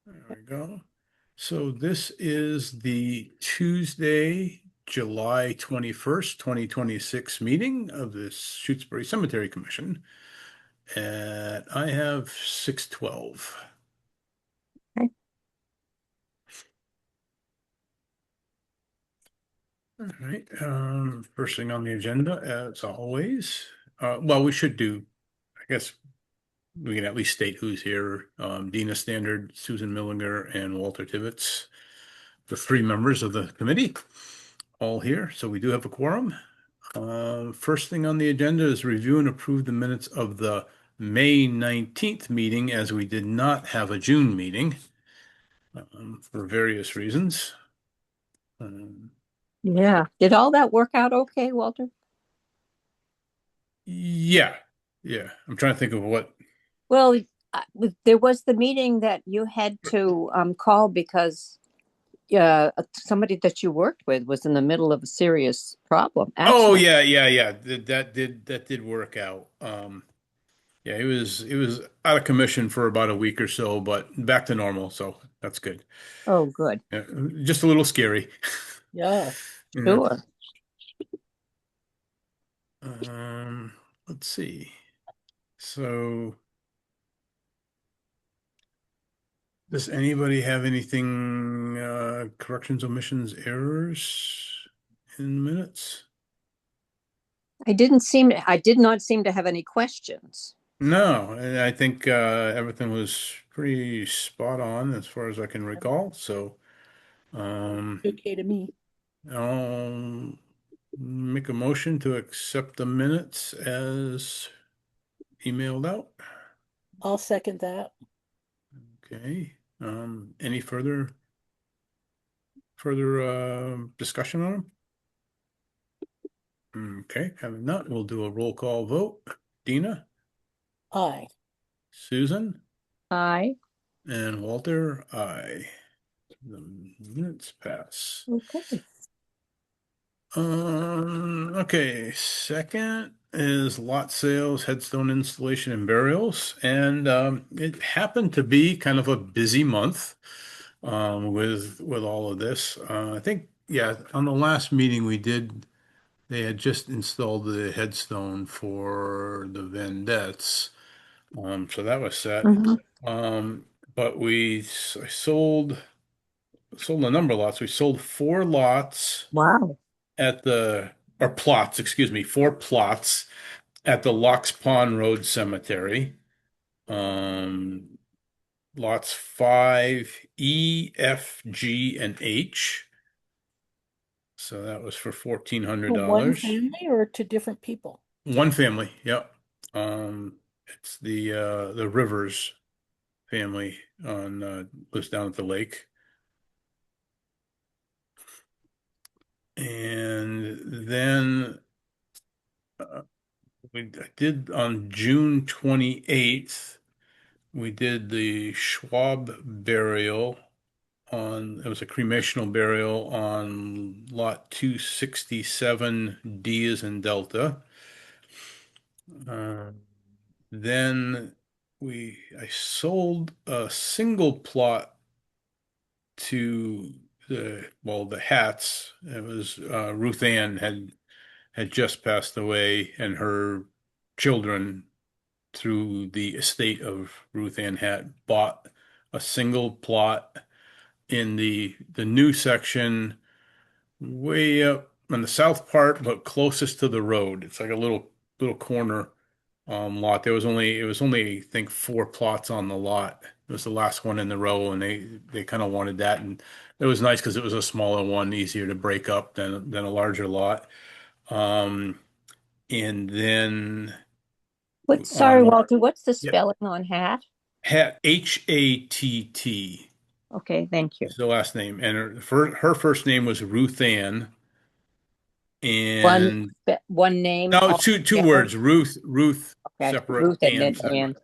There we go. So this is the Tuesday, July 21st, 2026 meeting of the Shutesbury Cemetery Commission. And I have 6:12. Okay. All right. First thing on the agenda, as always. Well, we should do, I guess we can at least state who's here. Dina Standard, Susan Millinger, and Walter Tibbetts, the three members of the committee, all here. So we do have a quorum. First thing on the agenda is review and approve the minutes of the May 19th meeting, as we did not have a June meeting for various reasons. Um, Yeah. Did all that work out okay, Walter? yeah, yeah. I'm trying to think of what. Well, there was the meeting that you had to call because somebody that you worked with was in the middle of a serious problem, Oh accident. yeah, yeah, yeah. That did work out. Yeah, he was out of commission for about a week or so, but back to normal, so that's good. Oh, good. Yeah, just a little scary. Yeah, Yeah. sure. Um, let's see. So, does anybody have anything, corrections, omissions, errors in the minutes? I did not seem to have any questions. No, and I think everything was pretty spot on as far as I can recall. So, um, Okay to me. I'll make a motion to accept the minutes as emailed out. I'll second that. Okay. Any further discussion on them? Okay, having not, we'll do a roll call vote. Dina, Aye. Susan, I and Walter, aye. The minutes pass. Okay. Okay, second is lot sales, headstone installation and burials. And it happened to be kind of a busy month with all of this. I think, yeah, on the last meeting we did, they had just installed the headstone for the Vendettes. So that was set. Mhm. Um, but I sold a number of lots. We sold four lots Wow. at the or plots, excuse me, four plots at the Locks Pond Road Cemetery. Um, lots 5, E, F, G, and H. So that was for fourteen hundred To one dollars. family or to different people? One family, yep. It's the Rivers family on lives down at the lake. And then we did on June 28th, we did the Schwab burial on, it was a cremational burial on lot 267, D as in Delta. Uh, then I sold a single plot to the Hats. It was Ruth Ann had just passed away, and her children, through the estate of Ruth Ann Hatt, bought a single plot in the new section, way up in the south part, but closest to the road. It's like a little corner lot. It was only I think four plots on the lot. It was the last one in the row, and they kind of wanted that, and it was nice because it was a smaller one, easier to break up than a larger lot. Um, and then Sorry, on Walter, what's the Yep, spelling on hat? Hatt Okay, thank you. is the last name, and her first name was Ruth Ann, One and one name no, all two together. words, Ruth Okay, separate, Ruth and Ann then separate. Ann.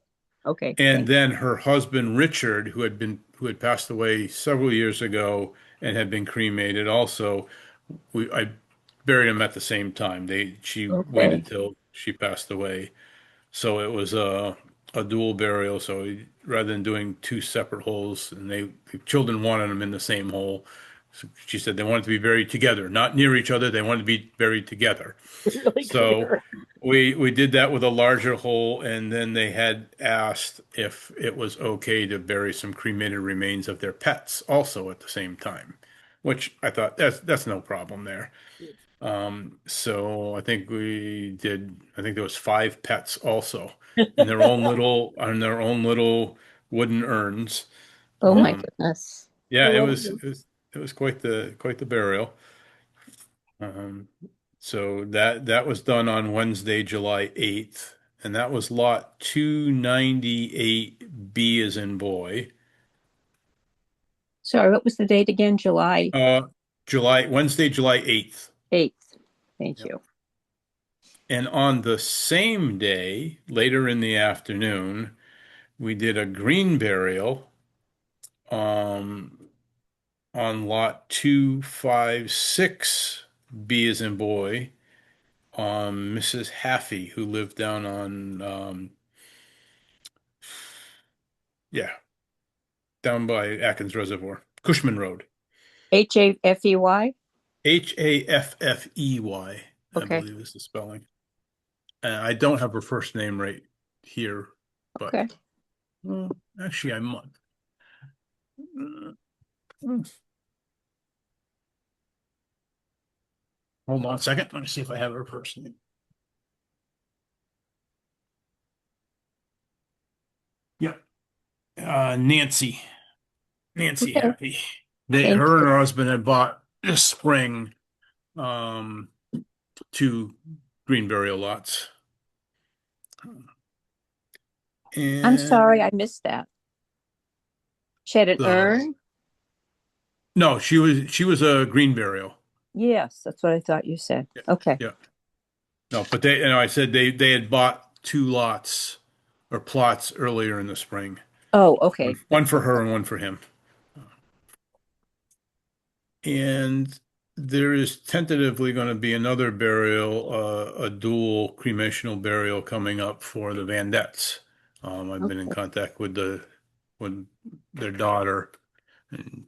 Okay, And thank then her husband Richard, who had passed away several years ago and had been cremated, also I buried him at the same time. She you. waited Okay. till she passed away, so it was a dual burial. So rather than doing two separate holes, and the children wanted them in the same hole. So she said they wanted to be buried together, not near each other. They wanted to be buried together. Really So clear. we did that with a larger hole, and then they had asked if it was okay to bury some cremated remains of their pets also at the same time, which I thought that's no problem there. So I think we did. I think there was five pets also in their own little wooden urns. Oh my Um, goodness. yeah, Lovely. it was quite the burial. Um, so that was done on Wednesday, July 8th, and that was lot 298 B as in boy. Sorry, what was the date again? July Uh, Wednesday, July 8th. 8th. Thank Yep. you. And on the same day, later in the afternoon, we did a green burial um, on lot 256 B as in boy, Mrs. Haffey, who lived down on yeah, down by Atkins Reservoir, Cushman Road. Haffey? Haffey, I Okay. believe is the spelling. And I don't have her first name right here, but Okay. well, actually I might. Uh, Hold on a second. Let me see if I have her first name. Yep. Nancy. Nancy Okay. Happy. Thank Her you. and her husband had bought this spring um, two green burial lots. I'm sorry, And I missed that. She had an the urn? no, she was a green burial. Yes, that's what I thought you said. Yeah. Okay. Yeah. No, but I said they had bought two lots or plots earlier in the spring. Oh, okay. One for her and one for him. And there is tentatively going to be another burial, a dual cremational burial coming up for the Vandettes. I've been in Okay. contact with their daughter, and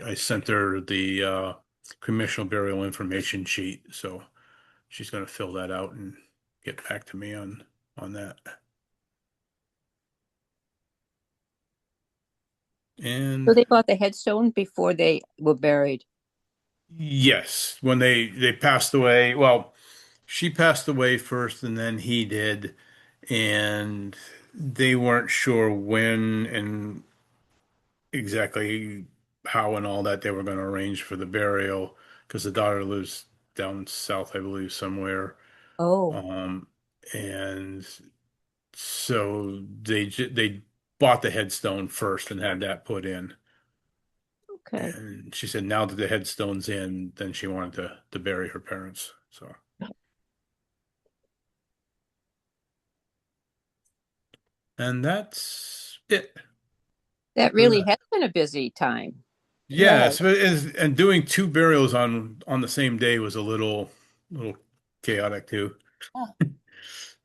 I sent her the cremational burial information sheet, so she's going to fill that out and get back to me on that. So And they bought the headstone before they were buried. yes, when they passed away, well, she passed away first, and then he did, and they weren't sure when and exactly how and all that they were going to arrange for the burial because the daughter lives down south, I believe, somewhere. Oh, Um, and so they bought the headstone first and had that put in. okay. And she said now that the headstone's in, then she wanted to bury her parents. So, and that's it That for really that. has been a busy time. Yeah, Yeah. so and doing two burials on the same day was a little chaotic too. Ah,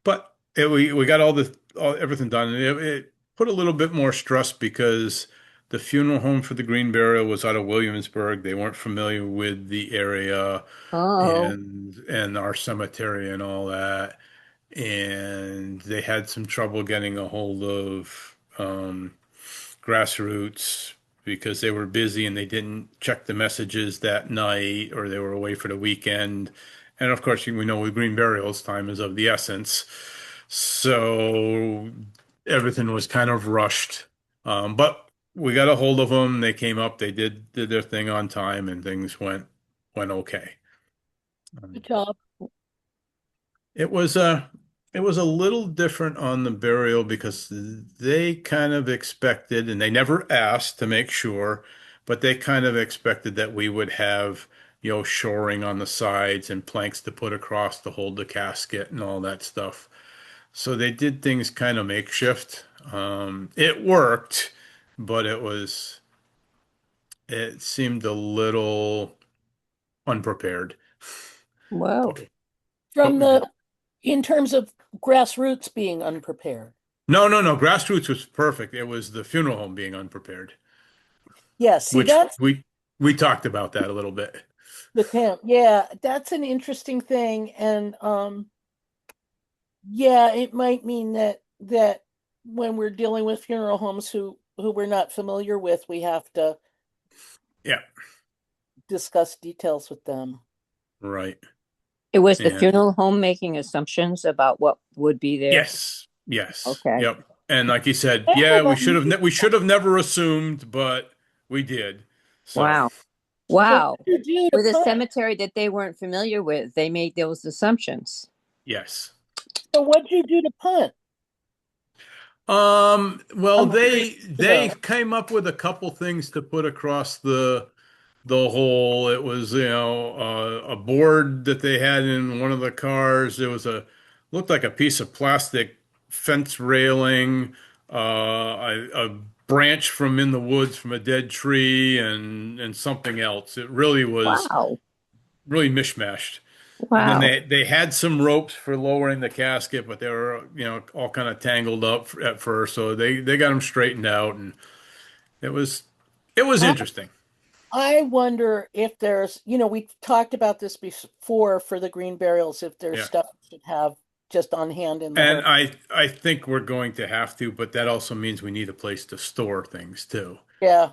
But we got everything done. And it put a little bit more stress because the funeral home for the green burial was out of Williamsburg. They weren't familiar with the area Oh, and our cemetery and all that. And they had some trouble getting a hold of grassroots because they were busy and they didn't check the messages that night or they were away for the weekend. And of course, we know with green burials, time is of the essence. So everything was kind of rushed. But we got a hold of them. They came up, they did their thing on time, and things went okay. good Um, job. It was it was a little different on the burial because they kind of expected, and they never asked to make sure, but they kind of expected that we would have, shoring on the sides and planks to put across to hold the casket and all that stuff. So they did things kind of makeshift. It worked, but it seemed a little unprepared. whoa. But, but From we did. in terms of grassroots being unprepared. No. Grassroots was perfect. It was the funeral home being unprepared, Yeah, see, which that's we talked about that a little bit. with him. Yeah, that's an interesting thing. And yeah, it might mean that when we're dealing with funeral homes who we're not familiar with, we have to Yeah, discuss details with them. right. It was the And funeral home making assumptions about what would be there. yes, Okay. yep. And like you said, Kind yeah, of unusual. we should have never assumed, but we did. So Wow. So what Wow. do you do to With a punt? cemetery that they weren't familiar with, they made those assumptions. yes. So what do you do to punt? Well, I'm curious to they know. came up with a couple things to put across the hole. It was, a board that they had in one of the cars. There was looked like a piece of plastic fence railing, a branch from in the woods from a dead tree, and something else. It really was Wow. really mishmashed. And then Wow. they had some ropes for lowering the casket, but they were, all kind of tangled up at first. So they got them straightened out, and it was it was I interesting. I wonder if there's, we talked about this before for the green burials, if there's Yeah. stuff we should have just on hand in the And hurry. I think we're going to have to, but that also means we need a place to store things too. Yeah,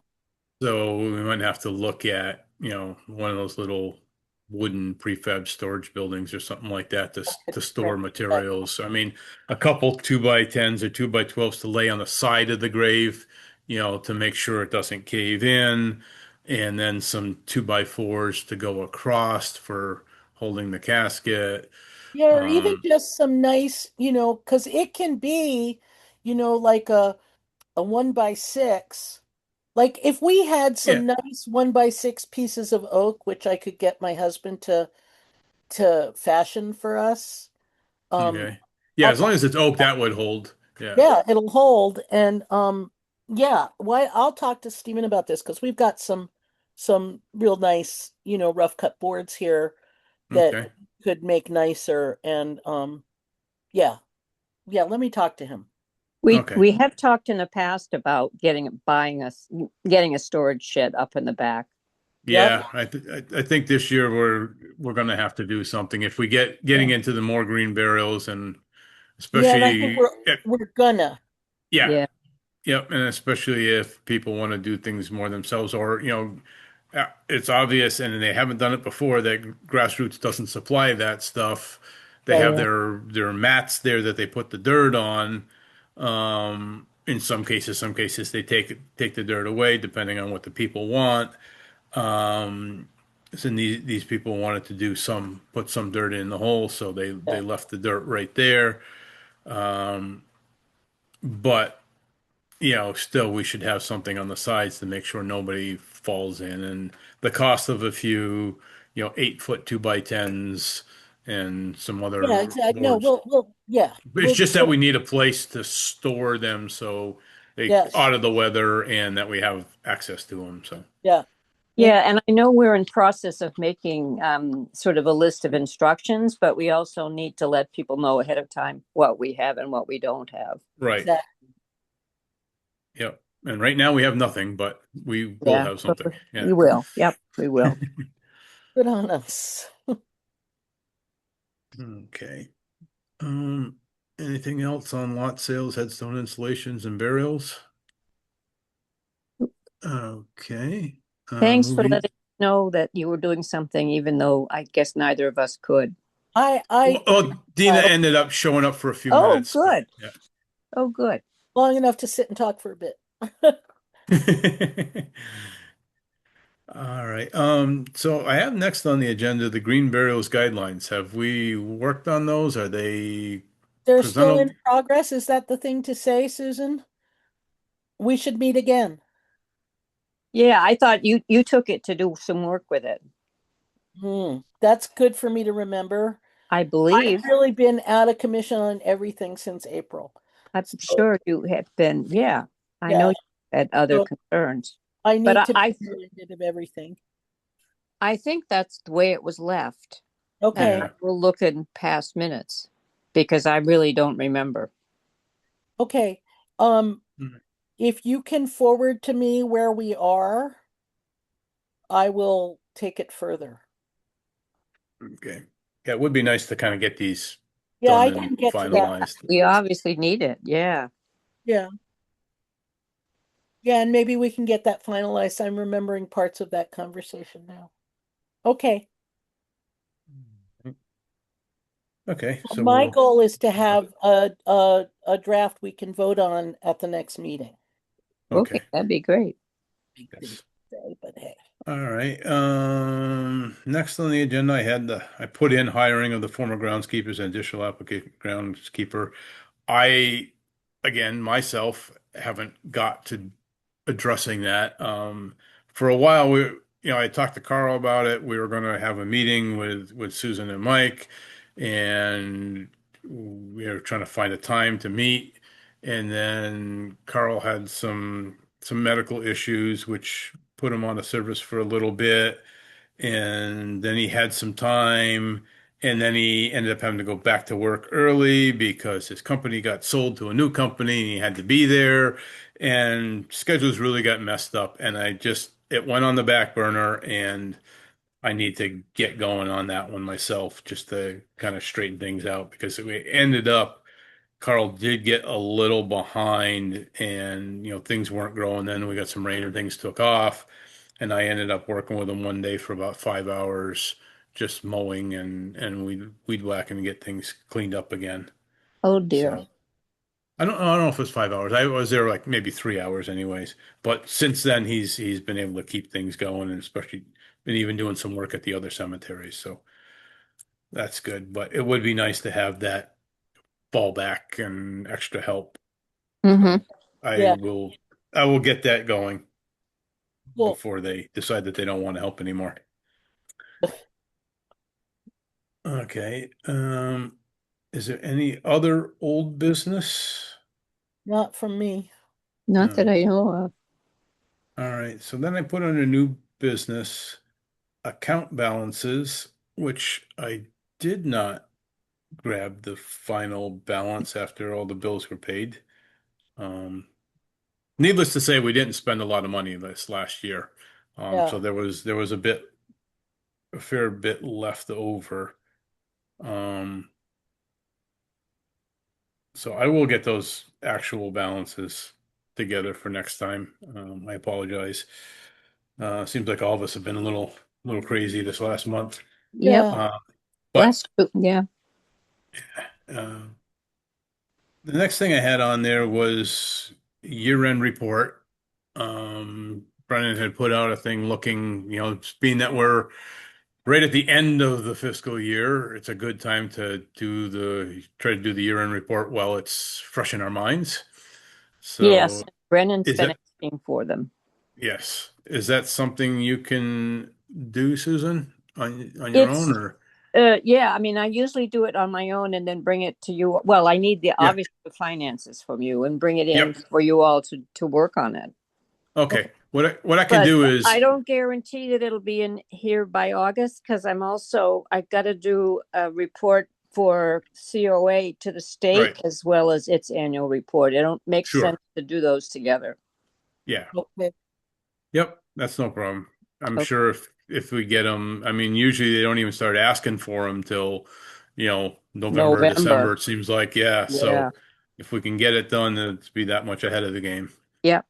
So we might have to look at, one of those little wooden prefab storage buildings or something like that to store right. materials. I mean, a couple 2x10s or 2x12s to lay on the side of the grave, to make sure it doesn't cave in, and then some 2x4s to go across for holding the casket. Yeah, or even Um, just some nice, because it can be, like a 1x6. Like if we had yeah, some nice 1x6 pieces of oak, which I could get my husband to fashion for us, um, okay. Yeah, I'll as long talk. as it's oak, that would hold. Yeah. Yeah, it'll hold. And yeah, why I'll talk to Stephen about this because we've got some real nice, rough cut boards here that Okay. could make nicer. And yeah, yeah, let me talk to him. Okay. We have talked in the past about getting a storage shed up in the back. Yep. Yeah, I think this year we're gonna have to do something if we getting Yeah. into the more green burials, and Yeah, and I think especially we're gonna. yeah, Yeah. yep, and especially if people want to do things more themselves, or it's obvious and they haven't done it before that Grassroots doesn't supply that stuff. They Right. have Yeah. their mats there that they put the dirt on. In some cases they take the dirt away depending on what the people want. Um, so these people wanted to put some dirt in the hole, so Yeah. they left the dirt right there. But still we should have something on the sides to make sure nobody falls in. And the cost of a few, 8 foot 2x10s and some Yeah, other exactly. No, boards. yeah, It's just that we need a place to store them so they yes, out of the weather and that we have access to them. So yeah. And Yeah, and I know we're in process of making sort of a list of instructions, but we also need to let people know ahead of time what we have and what we don't have. right. exactly. Yep. And right now we have nothing, but we will Yeah, have but something. Yeah. we will. Yep, we will. Good on us. Okay. Um, Anything else on lot sales, headstone installations, and burials? Okay. Thanks for Moving. letting us know that you were doing something, even though I guess neither of us could. I Dina uh, ended up showing up for a few Oh, minutes, but good. Oh, good. long enough to sit and talk for a bit. yeah. All right. So I have next on the agenda the green burials guidelines. Have we worked on those? Are they They're still in presentable? progress. Is that the thing to say, Susan? We should meet again. Yeah, I thought you took it to do some work with it. That's good for me to remember. I I've believe. really been out of commission on everything since April. I'm So, sure you have been. Yeah, I know yeah, you had other so concerns, I but need to be reminded of everything. I think that's the way it was left. And Okay. I will look in past minutes because I really don't remember. Okay. Um, Mm, if you can forward to me where we are, I will take it further. Okay. Yeah, it would be nice to kind of get these Yeah, done I and can get to that. Yeah, finalized. we obviously need it. Yeah. Yeah. Yeah, and maybe we can get that finalized. I'm remembering parts of that conversation now. Okay. Okay, so My we'll, goal is to have a draft we can vote on at the next meeting. Okay, okay. that'd be great. Big thing Yes. to say, but hey. All right. Next on the agenda, I put in hiring of the former groundskeepers and additional applicant groundskeeper. I, again, myself haven't got to addressing that. For a while, I talked to Carl about it. We were going to have a meeting with Susan and Mike, and we were trying to find a time to meet. And then Carl had some medical issues, which put him on the service for a little bit. And then he had some time, and then he ended up having to go back to work early because his company got sold to a new company and he had to be there. And schedules really got messed up. And it went on the back burner, and I need to get going on that one myself just to kind of straighten things out because we ended up Carl did get a little behind and things weren't growing then. We got some rain and things took off. And I ended up working with him one day for about 5 hours, just mowing and weed whacking to get things cleaned up again. Oh dear. So I don't know if it was 5 hours. I was there like maybe 3 hours anyways. But since then he's been able to keep things going and especially been even doing some work at the other cemeteries. So that's good. But it would be nice to have that fallback and extra help. Hmm. So I Yeah, will I will get that going cool. before they decide that they don't want to help anymore. Okay. Is there any other old business? Not from me. Not that No. I know of. All right. So then I put under new business account balances, which I did not grab the final balance after all the bills were paid. Um, Needless to say, we didn't spend a lot of money this last year. So Yeah. there was a fair bit left over. Um, so I will get those actual balances together for next time. I apologize. Seems like all of us have been a little crazy this last month. Yep. Yeah. Uh, but Last, yeah. uh, the next thing I had on there was year-end report. Brennan had put out a thing looking, being that we're right at the end of the fiscal year, it's a good time to try to do the year-end report while it's fresh in our minds. Yes. So Brennan's is been that, asking for them. yes, is that something you can do, Susan, on your It's own or? yeah, I mean, I usually do it on my own and then bring it to you. Well, I need the Yeah. obviously the finances from you and bring it in Yep. for you all to work on it. Okay. What I can But do I is don't guarantee that it'll be in here by August because I've got to do a report for COA to the state right. as well as its annual report. It don't make sense Sure. to do those together. Yeah. Okay. Yep. That's no problem. I'm Okay. sure if we get them, I mean, usually they don't even start asking for them till, November, December, November. it seems like. Yeah. Yeah. So if we can get it done, then it's be that much ahead of the game. Yep.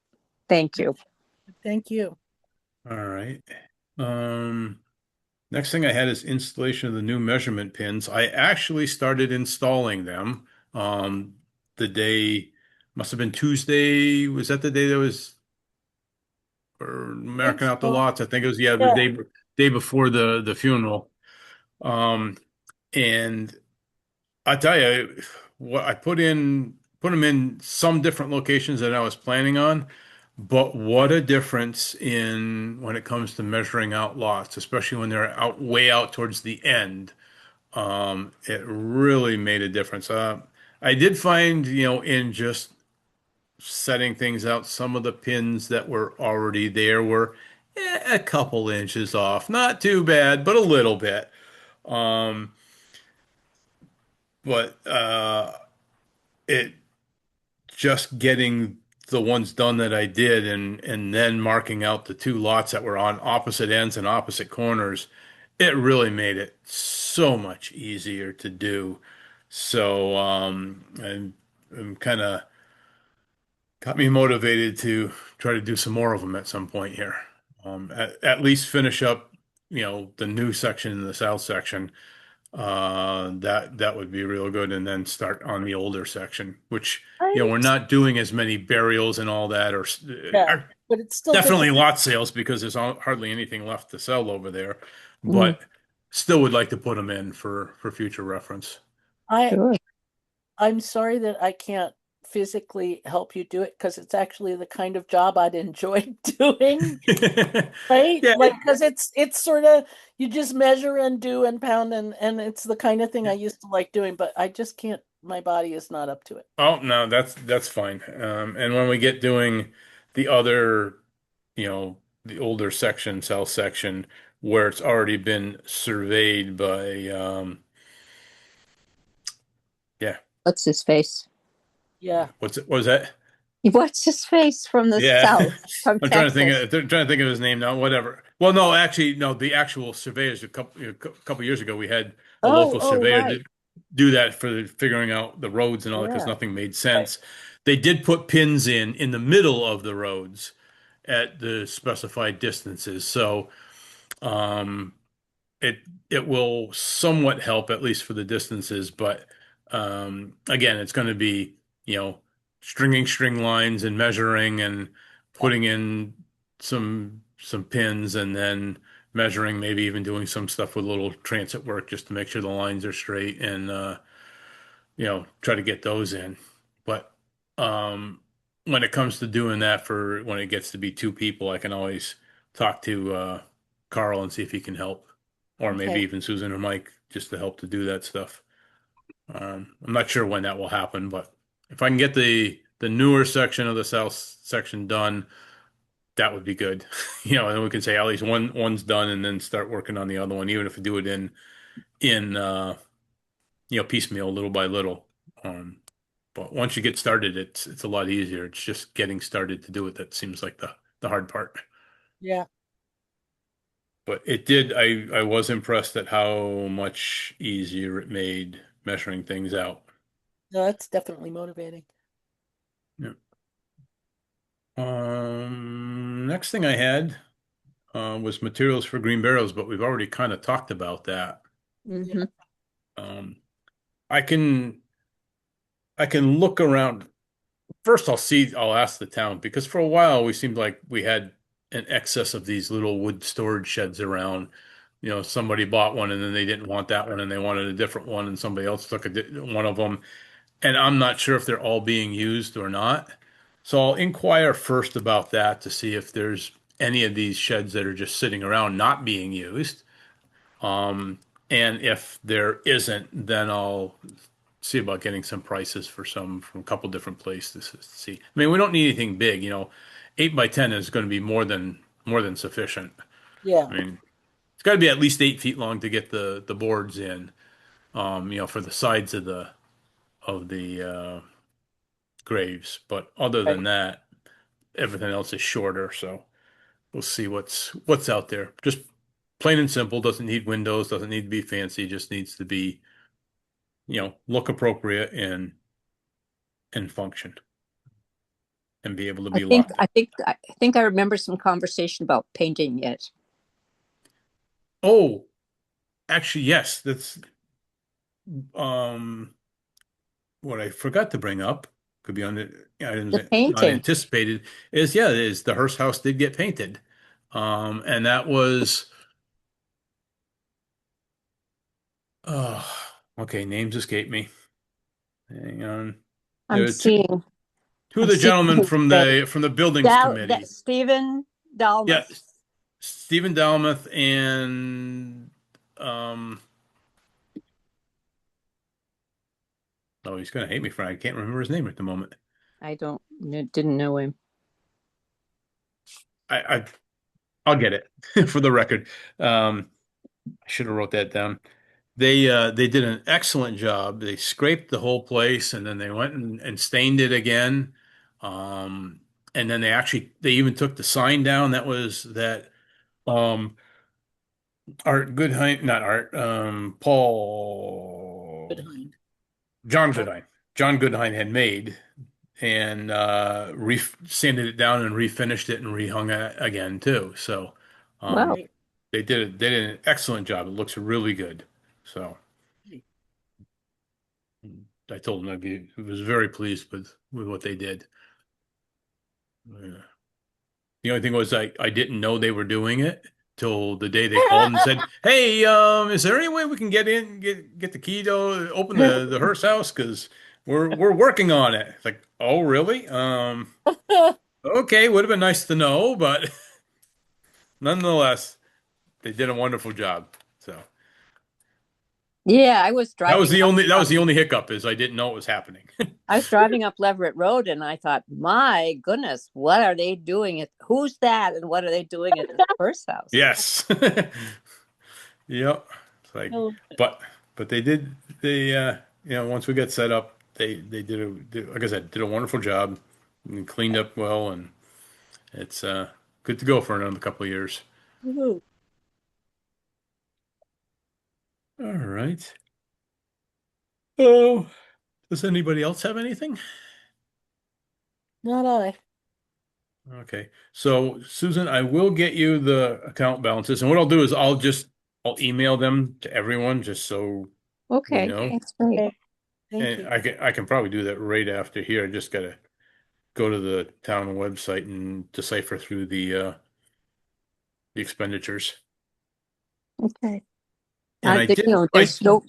Thank you. Thank you. All right. Um, Next thing I had is installation of the new measurement pins. I actually started installing them. The day must have been Tuesday. Was that the day that was or I think marking out the so. lots? I think it was, yeah, the Yeah. day before the funeral. Um, and I tell you, what I put them in some different locations than I was planning on. But what a difference in when it comes to measuring out lots, especially when they're out way out towards the end. It really made a difference. I did find, in just setting things out, some of the pins that were already there were a couple inches off. Not too bad, but a little bit. But it just getting the ones done that I did and then marking out the two lots that were on opposite ends and opposite corners, it really made it so much easier to do. So I'm kind of got me motivated to try to do some more of them at some point here. At least finish up, the new section in the south section. That would be real good, and then start on the older section, which we're Right. not doing as many burials and all that, Yeah, or but it's still good to definitely lot sales because there's hardly anything left to sell over there. Mhm. But still would like to put them in for future reference. I Sure. I'm sorry that I can't physically help you do it because it's actually the kind of job I'd enjoy doing, right? Yeah. Like because it's sort of you just measure and do and pound and it's the kind of thing I used to like doing, but I just can't, my body is not up to it. Oh no, that's fine. And when we get doing the other, the older section, south section, where it's already been surveyed by, yeah, What's his face? Yeah. what was that? What's his face from the Yeah, south, from I'm trying to think Texas? trying to think of his name now. Whatever. Well, no, actually, no. The actual surveyors a couple years ago, we had a Oh, local oh, surveyor right. do that for figuring out the roads and all that because Yeah. nothing made Right. sense. They did put pins in the middle of the roads at the specified distances, so um, it it will somewhat help at least for the distances. But again, it's going to be stringing string lines and measuring and Yeah. putting in some pins and then measuring, maybe even doing some stuff with a little transit work just to make sure the lines are straight and try to get those in. But um, when it comes to doing that, for when it gets to be two people, I can always talk to Carl and see if he can help, or maybe Okay. even Susan or Mike just to help to do that stuff. I'm not sure when that will happen, but if I can get the newer section of the south section done, that would be good. And then we can say at least one's done, and then start working on the other one, even if we do it in piecemeal, little by little. Um, but once you get started, it's a lot easier. It's just getting started to do it that seems like the hard part. Yeah. But it did. I was impressed at how much easier it made measuring things out. No, that's definitely motivating. Yeah. Next thing I had was materials for green barrels, but we've already kind of talked about that. Yeah. Hmm. Um, I can I can look around. First, I'll ask the town because for a while we seemed like we had an excess of these little wood storage sheds around. Somebody bought one and then they didn't want that one and they wanted a different one, and somebody else took one of them. And I'm not sure if they're all being used or not. So I'll inquire first about that to see if there's any of these sheds that are just sitting around not being used. Um, and if there isn't, then I'll see about getting some prices for some from a couple different places to see. I mean, we don't need anything big, 8 by 10 is going to be more than sufficient. Yeah. I mean, it's got to be at least 8 feet long to get the boards in, for the sides of the graves. But other Right. than that, everything else is shorter. So we'll see what's out there. Just plain and simple. Doesn't need windows. Doesn't need to be fancy. Just needs to be, look appropriate and function and be able to I be think locked I up. think I think I remember some conversation about painting it. Oh, actually, yes. That's um what I forgot to bring up. Could be on the items The that not painting. anticipated. Is the Hearst house did get painted. And that was oh, okay. Names escape me. Hang on. I'm There are two seeing. two of I'm the seeing gentlemen his from face. the buildings That committee. Stephen Yeah, Dalmas. Stephen Dalmuth and um. Oh, he's gonna hate me for it. I can't remember his name at the moment. Didn't know him. I'll get it for the record. I should have wrote that down. they did an excellent job. They scraped the whole place and then they went and stained it again. Um, and then they even took the sign down that was that um Art Goodhine, not Art, Paul Behind. John Goodhine. John Goodhine had made and re sanded it down and refinished it and rehung it again too. So Wow. Right. they did an excellent job. It looks really good. So I told him I was very pleased with what they did. Yeah. The only thing was I didn't know they were doing it till the day they called and said, "Hey, is there any way we can get in, get the key to open the Hearst house? Because we're working on it." It's like, oh, really? Okay, would have been nice to know, but nonetheless, they did a wonderful job. So Yeah, I was driving up. that was the only hiccup is I didn't know it was happening. I was driving up Leverett Road, and I thought, my goodness, what are they doing? Who's that? And what are they doing at the first house? Yes. Yep. It's like, Oh, but they did once we got set up, they like I said, did a wonderful job and cleaned up well, and it's good to go for another couple of years. woohoo. All right. Oh, does anybody else have anything? Not I. Okay. So Susan, I will get you the account balances, and what I'll do is I'll email them to everyone just so we Okay, know. that's great. Okay. Thank And you. I can probably do that right after here. I just gotta go to the town website and decipher through the expenditures. Okay. And I did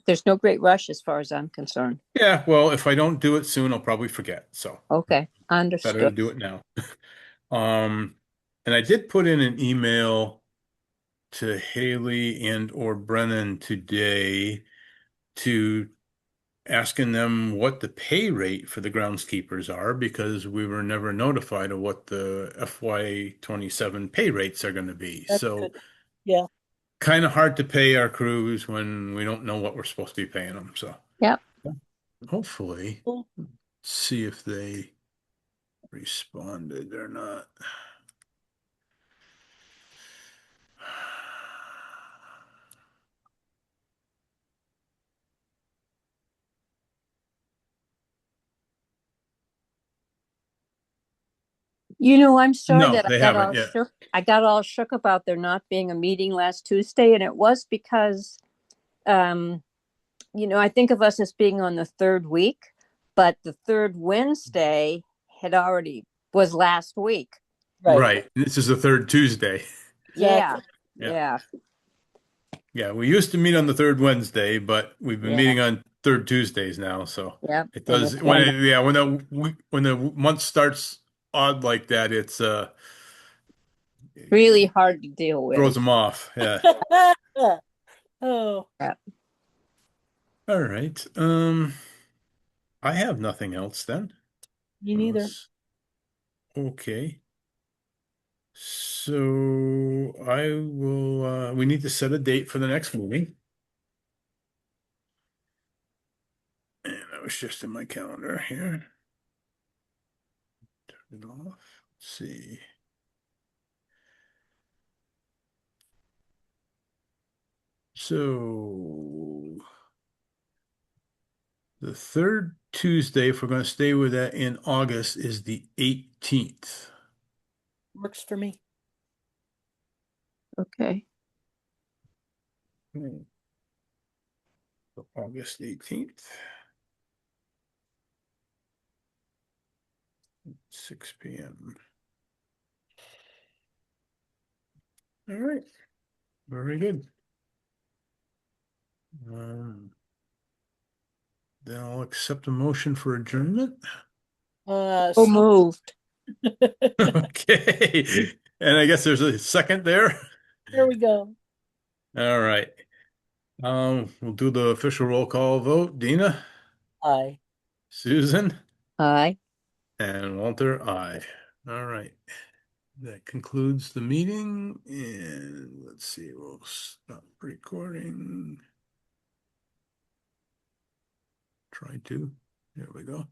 There's no great rush as far as I'm concerned. yeah, well, if I don't do it soon, I'll probably forget. So Okay, better to understood. do it now. Um, and I did put in an email to Haley and or Brennan today to asking them what the pay rate for the groundskeepers are because we were never notified of what the FY 27 pay rates are going to be. That's So good. Yeah. kind of hard to pay our crews when we don't know what we're supposed to be paying them. So Yep. hopefully Cool. see if they responded or not. I'm sorry No, that they haven't yet. I got all shook about there not being a meeting last Tuesday, and it was because um, I think of us as being on the third week, but the third Wednesday was last week. Right. Right. This is the third Tuesday. Yeah. Exactly. Yeah. Yeah. Yeah. We used to meet on the third Wednesday, but we've been Yeah. meeting on third Tuesdays now. So Yep. it And does it's kind of when the month starts odd like that, really hard to deal throws with. them off. Yeah. Oh, Yeah. All right. I have nothing else then. me neither. Okay. So I will, we need to set a date for the next meeting. And that was just in my calendar here. Turn it off. Let's see. So the third Tuesday, if we're going to stay with that in August, is the 18th. Works for me. Okay. So August 18th. 6 p.m. All right. Very good. Then I'll accept a motion for adjournment. So moved. Okay. And I guess there's a second there. There we go. All right. We'll do the official roll call vote. Dina, Aye. Susan, Aye. and Walter, aye. All right. That concludes the meeting. And let's see, we'll stop recording. try to. There we go.